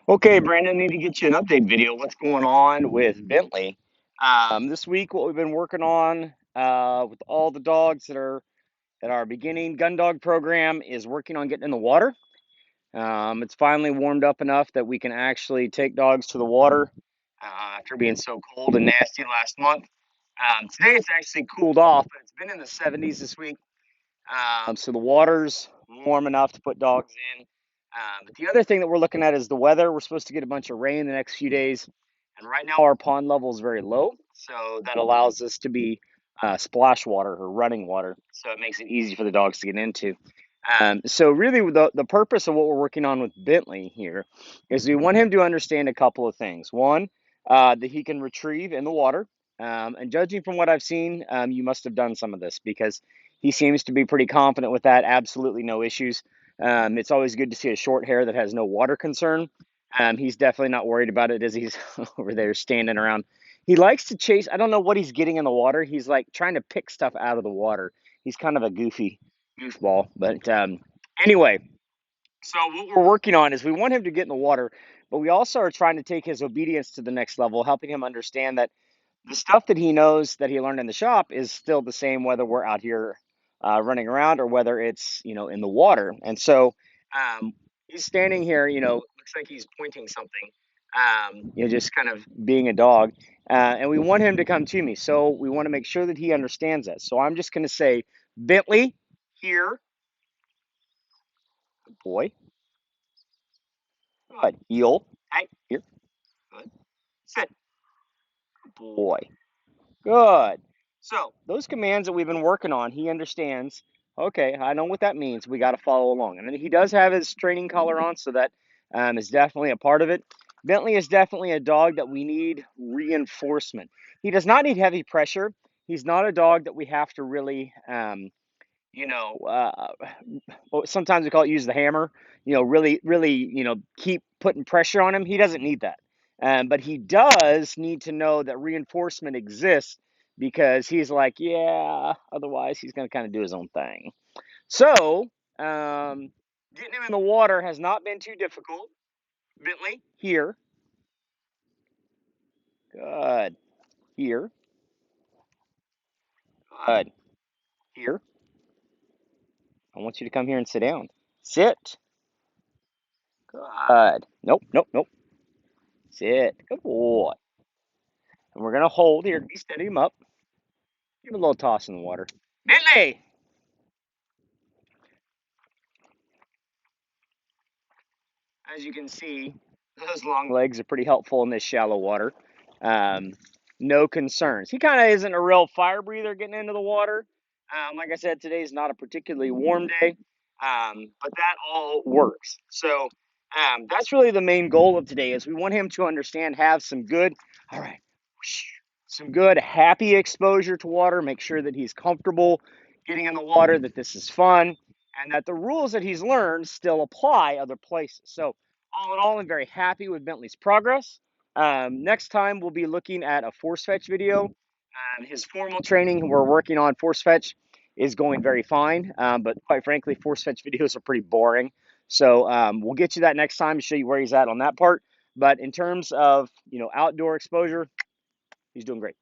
Okay, Brandon, I need to get you an update video. What's going on with Bentley? This week, what we've been working on with all the dogs that are at our beginning gun dog program is working on getting in the water. It's finally warmed up enough that we can actually take dogs to the water after being so cold and nasty last month. Today it's actually cooled off, but it's been in the 70s this week. So the water's warm enough to put dogs in. But the other thing that we're looking at is the weather. We're supposed to get a bunch of rain the next few days, and right now our pond level is very low, so that allows us to be splash water or running water. So it makes it easy for the dogs to get into. So really, the purpose of what we're working on with Bentley here is we want him to understand a couple of things. One, that he can retrieve in the water. And judging from what I've seen, you must have done some of this because he seems to be pretty confident with that. Absolutely no issues. It's always good to see a short hair that has no water concern. He's definitely not worried about it as he's over there standing around. He likes to chase. I don't know what he's getting in the water. He's like trying to pick stuff out of the water. He's kind of a goofball. But anyway, so what we're working on is we want him to get in the water, but we also are trying to take his obedience to the next level, helping him understand that the stuff that he knows that he learned in the shop is still the same whether we're out here running around or whether it's in the water. And so he's standing here, looks like he's pointing something, just kind of being a dog. And we want him to come to me, so we want to make sure that he understands that. So I'm just going to say, Bentley, here, boy, good, heel, hey, here, good, sit, boy. Good. So those commands that we've been working on, he understands. Okay, I know what that means. We got to follow along, and he does have his training collar on, so that is definitely a part of it. Bentley is definitely a dog that we need reinforcement. He does not need heavy pressure. He's not a dog that we have to really, you know, uh, sometimes we call it use the hammer. Really, keep putting pressure on him. He doesn't need that. But he does need to know that reinforcement exists because he's like, yeah, otherwise he's going to kind of do his own thing. So, getting him in the water has not been too difficult. Bentley, here. Good. Here. Good. Here. I want you to come here and sit down. Sit. Good. Nope, nope, nope. Sit. Good boy. And we're going to hold here to be steady him up. Give him a little toss in the water. Bentley! As you can see, those long legs are pretty helpful in this shallow water. Um, no concerns. He kind of isn't a real fire breather getting into the water. Like I said, today's not a particularly warm day, but that all works. So that's really the main goal of today is we want him to understand, have some good, all right, some good, happy exposure to water. Make sure that he's comfortable getting in the water, that this is fun, and that the rules that he's learned still apply other places. So all in all, I'm very happy with Bentley's progress. Next time, we'll be looking at a force fetch video. His formal training we're working on force fetch is going very fine, but quite frankly, force fetch videos are pretty boring. So we'll get you that next time to show you where he's at on that part. But in terms of outdoor exposure, he's doing great.